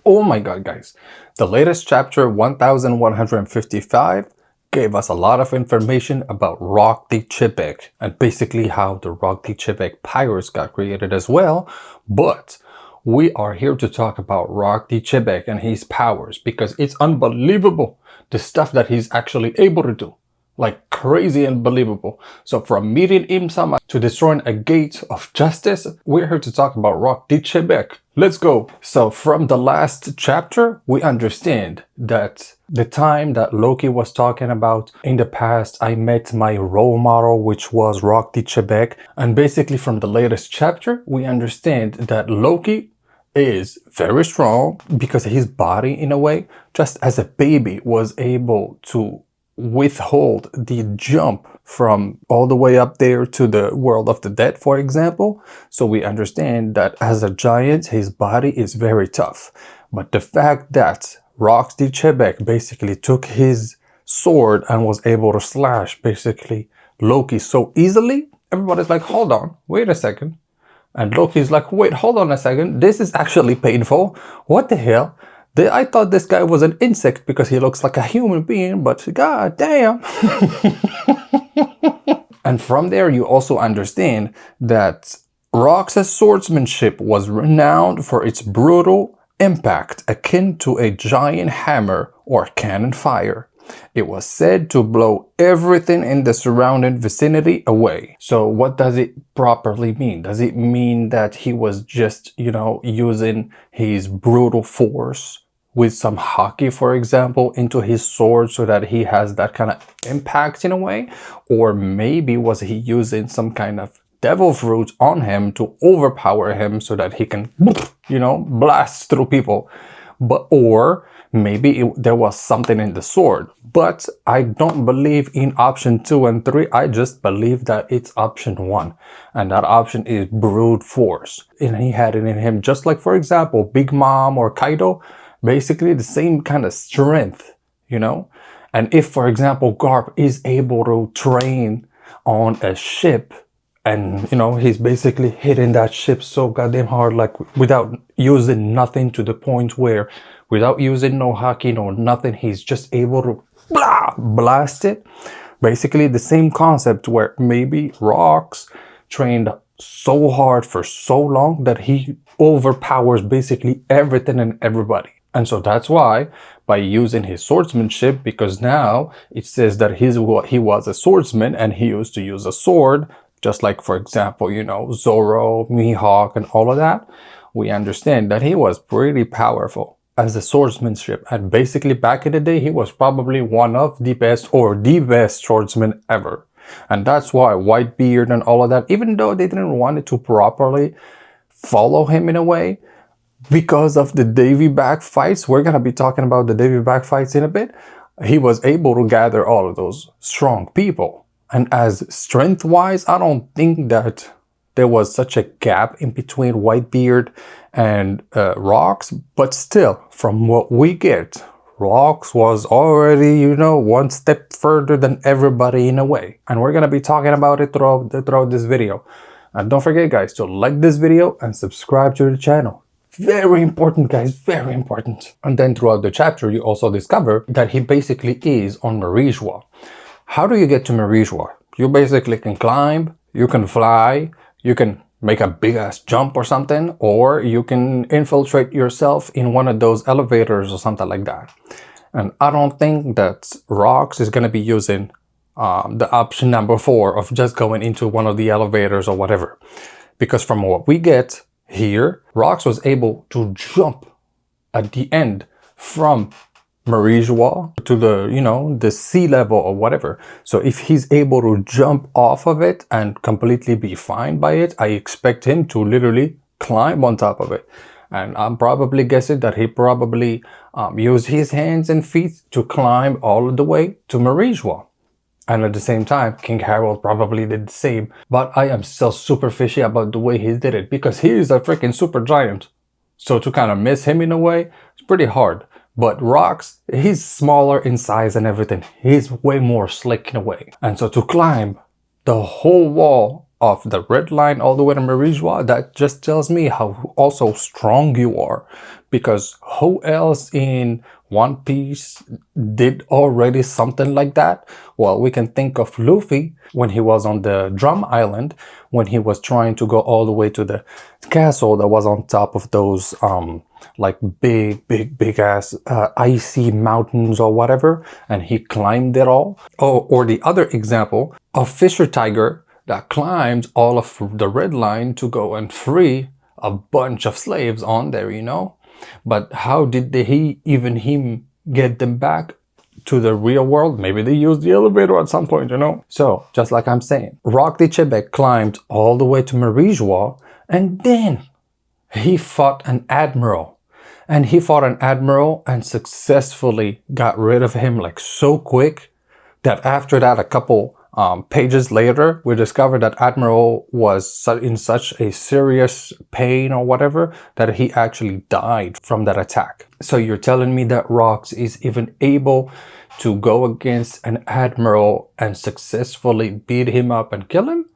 Oh my god, guys. The latest chapter 1155 gave us a lot of information about Rock D Xebec and basically how the Rock D Xebec pirates got created as well. But we are here to talk about Rock D Xebec and his powers because it's unbelievable the stuff that he's actually able to do. Like crazy and believable. So from meeting Imsama to destroying a gate of justice, we're here to talk about Rock D Xebec. Let's go! So from the last chapter, we understand that the time that Loki was talking about, in the past I met my role model, which was Rock D Xebec. And basically from the latest chapter, we understand that Loki is very strong because his body, in a way, just as a baby, was able to withhold the jump from all the way up there to the world of the dead, for example. So we understand that as a giant, his body is very tough. But the fact that Rock D Xebec basically took his sword and was able to slash basically Loki so easily, everybody's like, hold on, wait a second. And Loki's like, wait, hold on a second, this is actually painful. What the hell? I thought this guy was an insect because he looks like a human being, but god damn. And from there you also understand that Rock's swordsmanship was renowned for its brutal impact, akin to a giant hammer or cannon fire. It was said to blow everything in the surrounding vicinity away. So what does it properly mean? Does it mean that he was just, using his brutal force with some hockey, for example, into his sword so that he has that kind of impact in a way? Or maybe was he using some kind of devil fruit on him to overpower him so that he can, blast through people? Or maybe there was something in the sword. But I don't believe in option 2 and 3. I just believe that it's option 1. And that option is brute force. And he had it in him, just like, for example, Big Mom or Kaido. Basically the same kind of strength, And if, for example, Garp is able to train on a ship and, he's basically hitting that ship so goddamn hard, like without using nothing, to the point where without using no haki, no nothing, he's just able to blast it. Basically the same concept where maybe Rocks trained so hard for so long that he overpowers basically everything and everybody. And so that's why, by using his swordsmanship, because now it says that he was a swordsman and he used to use a sword, just like, for example, Zoro, Mihawk, and all of that, we understand that he was pretty powerful as a swordsmanship. And basically back in the day, he was probably one of the best or the best swordsman ever. And that's why Whitebeard and all of that, even though they didn't want it to properly follow him in a way, because of the D Xebec fights, we're going to be talking about the D Xebec fights in a bit, he was able to gather all of those strong people. And as strength-wise, I don't think that there was such a gap in between Whitebeard and Rocks, but still, from what we get, Rocks was already, one step further than everybody in a way. And we're going to be talking about it throughout this video. And don't forget, guys, to like this video and subscribe to the channel. Very important, guys, very important. And then throughout the chapter, you also discover that he basically is on Marijois. How do you get to Marijois? You basically can climb, you can fly, you can make a big ass jump or something, or you can infiltrate yourself in one of those elevators or something like that. And I don't think that Rocks is going to be using the option number 4 of just going into one of the elevators or whatever. Because from what we get here, Rocks was able to jump at the end from Marijois to the sea level or whatever. So if he's able to jump off of it and completely be fine by it, I expect him to literally climb on top of it. And I'm probably guessing that he probably used his hands and feet to climb all the way to Marijois. And at the same time, King Harold probably did the same. But I am still super fishy about the way he did it, because he is a freaking super giant. So to kind of miss him in a way, it's pretty hard. But Rocks, he's smaller in size and everything. He's way more slick in a way. And so to climb the whole wall of the red line all the way to Marijois, that just tells me how also strong you are. Because who else in One Piece did already something like that? Well, we can think of Luffy when he was on the Drum Island, when he was trying to go all the way to the castle that was on top of those like big ass icy mountains or whatever, and he climbed it all. Or the other example of Fisher Tiger that climbed all of the Red Line to go and free a bunch of slaves on there, you know. But how did him get them back to the real world? Maybe they used the elevator at some point, you know. So just like I'm saying, Rock D Xebec climbed all the way to Marijois, and then he fought an admiral. And he fought an admiral and successfully got rid of him like so quick that after that, a couple pages later, we discovered that Admiral was in such a serious pain or whatever that he actually died from that attack. So you're telling me that Rox is even able to go against an Admiral and successfully beat him up and kill him?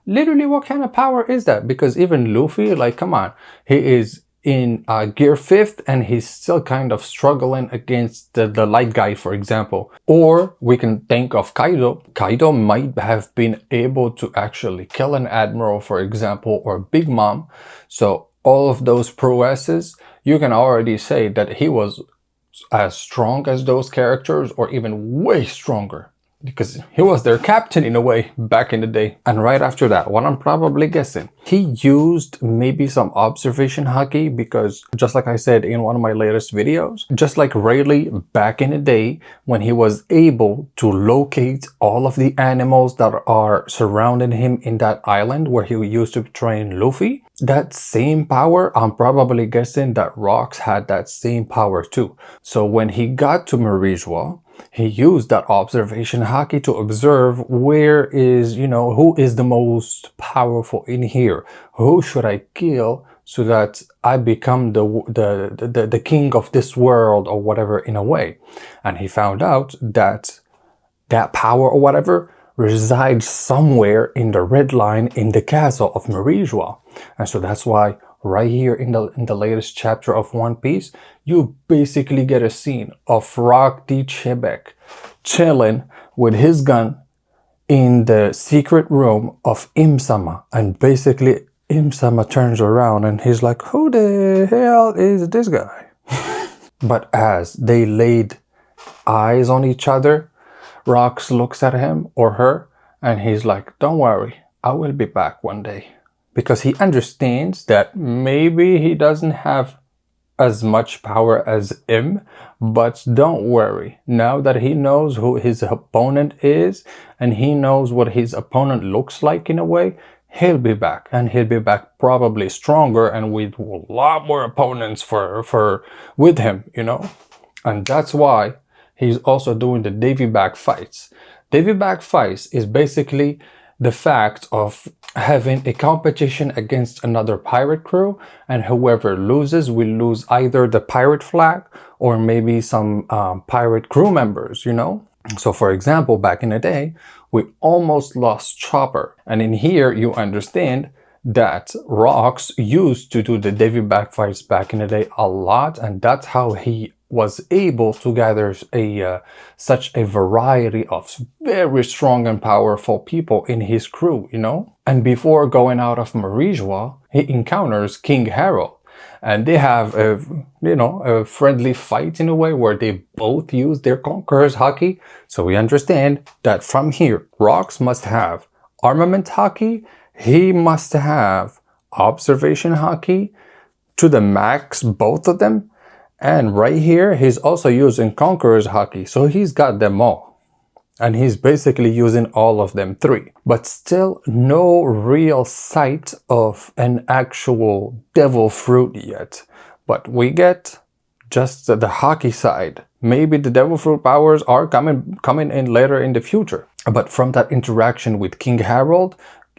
Literally, what kind of power is that? Because even Luffy, like, come on, he is in gear 5th and he's still kind of struggling against the light guy, for example. Or we can think of Kaido. Kaido might have been able to actually kill an admiral, for example, or Big Mom. So all of those prowesses, you can already say that he was as strong as those characters or even way stronger, because he was their captain in a way back in the day. And right after that, what I'm probably guessing, he used maybe some observation haki, because just like I said in one of my latest videos, just like Rayleigh back in the day when he was able to locate all of the animals that are surrounding him in that island where he used to train Luffy, that same power, I'm probably guessing that Rox had that same power too. So when he got to Marijois, he used that observation haki to observe where is, you know, who is the most powerful in here? Who should I kill so that I become the king of this world or whatever, in a way? And he found out that that power or whatever resides somewhere in the Red Line in the castle of Marijois. And so that's why right here in the latest chapter of One Piece, you basically get a scene of Rock D Xebec chilling with his gun in the secret room of Im-sama, and basically Im-sama turns around and he's like, who the hell is this guy? But as they laid eyes on each other, Rox looks at him or her and he's like, don't worry, I will be back one day. Because he understands that maybe he doesn't have as much power as him, but don't worry. Now that he knows who his opponent is and he knows what his opponent looks like in a way, he'll be back, and he'll be back probably stronger and with a lot more opponents with him, you know. And that's why he's also doing the Davy Back fights. Davy Back fights is basically the fact of having a competition against another pirate crew, and whoever loses will lose either the pirate flag or maybe some pirate crew members, you know. So for example, back in the day, we almost lost Chopper, and in here you understand that Rox used to do the Davy Back fights back in the day a lot, and that's how he was able to gather such a variety of very strong and powerful people in his crew, you know. And before going out of Marijois, he encounters King Harold, and they have a friendly fight in a way where they both use their Conqueror's haki. So we understand that from here, Rox must have armament haki, he must have observation haki to the max, both of them. And right here, he's also using Conqueror's haki, so he's got them all. And he's basically using all of them three. But still no real sight of an actual devil fruit yet. But we get just the haki side. Maybe the devil fruit powers are coming in later in the future. But from that interaction with King Harold,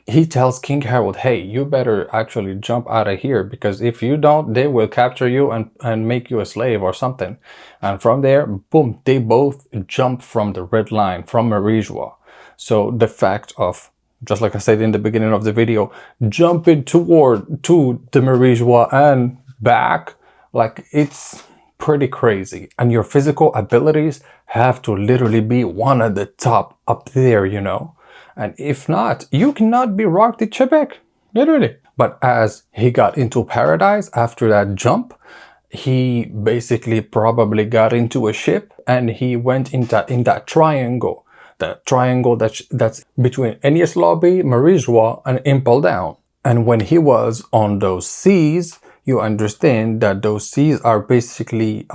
he tells King Harold, hey, you better actually jump out of here, because if you don't, they will capture you and make you a slave or something. And from there, boom, they both jump from the Red Line, from Marijois. So the fact of, just like I said in the beginning of the video, jumping to the Marijois and back, like, it's pretty crazy, and your physical abilities have to literally be one at the top up there, you know. And if not, you cannot be Rock D Xebec, literally. But as he got into paradise after that jump, he basically probably got into a ship and he went in that triangle. That triangle that's between Enies Lobby, Marie Joie, and Impel Down. And when he was on those seas, you understand that those seas are basically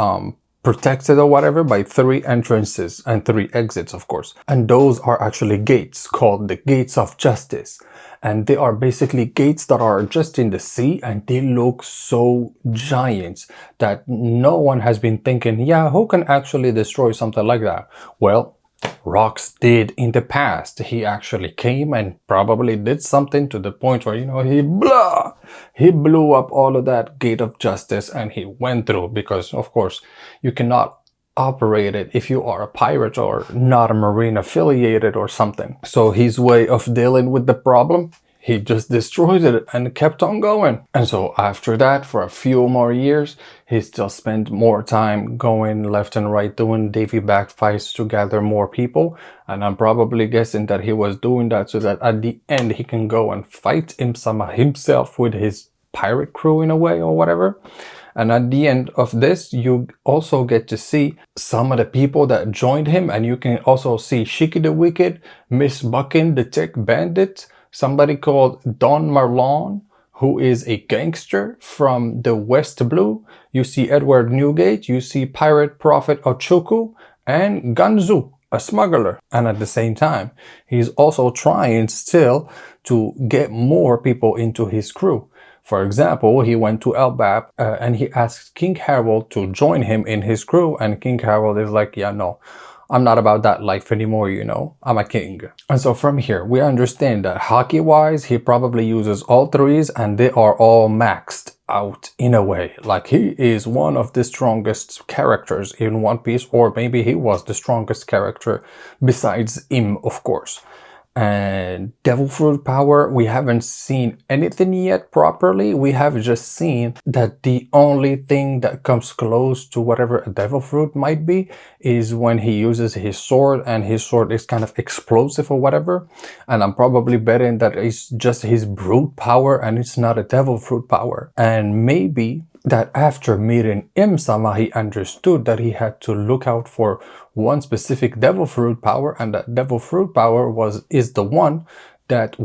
protected or whatever by 3 entrances and 3 exits, of course. And those are actually gates called the Gates of Justice. And they are basically gates that are just in the sea, and they look so giant that no one has been thinking, yeah, who can actually destroy something like that? Well, Rox did in the past. He actually came and probably did something to the point where, you know, he blew up all of that Gate of Justice and he went through, because of course you cannot operate it if you are a pirate or not a marine affiliated or something. So his way of dealing with the problem, he just destroyed it and kept on going. And so after that, for a few more years, he still spent more time going left and right doing Davy back fights to gather more people. And I'm probably guessing that he was doing that so that at the end he can go and fight himself with his pirate crew in a way or whatever. And at the end of this, you also get to see some of the people that joined him, and you can also see Shiki the Wicked, Miss Buckin the Tech Bandit, somebody called Don Marlon, who is a gangster from the West Blue. You see Edward Newgate, you see Pirate Prophet Ochuku, and Ganzu, a smuggler. And at the same time, he's also trying still to get more people into his crew. For example, he went to Elbap and he asked King Harold to join him in his crew, and King Harold is like, yeah, no, I'm not about that life anymore, you know, I'm a king. And so from here, we understand that hockey-wise, he probably uses all 3s and they are all maxed out in a way. Like, he is one of the strongest characters in One Piece, or maybe he was the strongest character besides Im, of course. And Devil Fruit power, we haven't seen anything yet properly. We have just seen that the only thing that comes close to whatever a Devil Fruit might be is when he uses his sword, and his sword is kind of explosive or whatever. And I'm probably betting that it's just his brute power and it's not a Devil Fruit power. And maybe that after meeting Im-sama, he understood that he had to look out for one specific Devil Fruit power, and that Devil Fruit power is the one that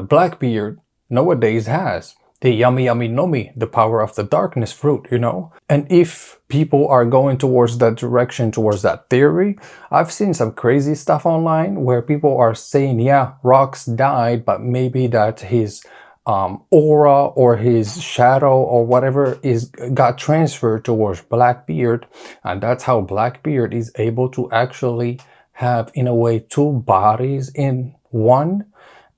Blackbeard nowadays has. The Yummy Yummy Nomi, the power of the darkness fruit, you know? And if people are going towards that direction, towards that theory, I've seen some crazy stuff online where people are saying, yeah, Rox died, but maybe that his aura or his shadow or whatever got transferred towards Blackbeard, and that's how Blackbeard is able to actually have, in a way, 2 bodies in one,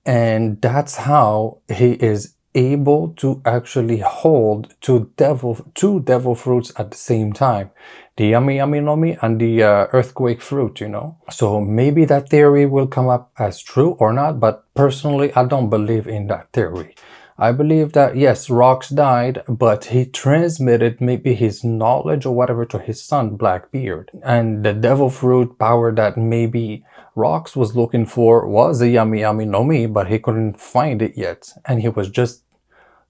and that's how he is able to actually hold 2 devil fruits at the same time, the Yummy Yummy Nomi and the earthquake fruit, you know. So maybe that theory will come up as true or not, but personally I don't believe in that theory. I believe that yes, Rox died, but he transmitted maybe his knowledge or whatever to his son Blackbeard, and the devil fruit power that maybe Rox was looking for was a Yummy Yummy Nomi, but he couldn't find it yet, and he was just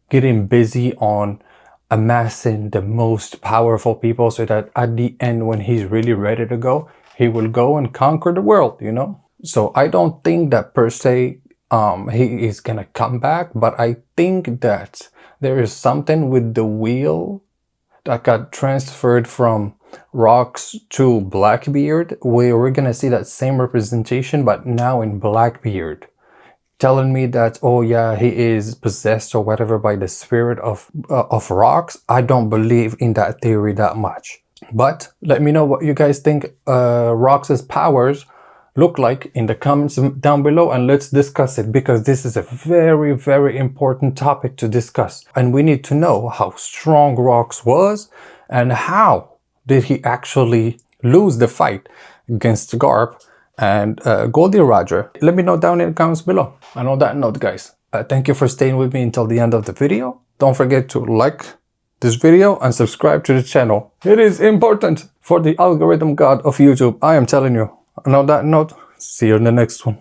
getting busy on amassing the most powerful people so that at the end, when he's really ready to go, he will go and conquer the world, you know? So I don't think that per se he is gonna come back, but I think that there is something with the wheel that got transferred from Rox to Blackbeard, where we're gonna see that same representation, but now in Blackbeard, telling me that, oh yeah, he is possessed or whatever by the spirit of Rox. I don't believe in that theory that much. But let me know what you guys think Rox's powers look like in the comments down below, and let's discuss it, because this is a very, very important topic to discuss. And we need to know how strong Rox was, and how did he actually lose the fight against Garp and Goldie Roger. Let me know down in the comments below. And on that note, guys, thank you for staying with me until the end of the video. Don't forget to like, this video and subscribe to the channel. It is important for the algorithm god of YouTube. I am telling you. And on that note, see you in the next one.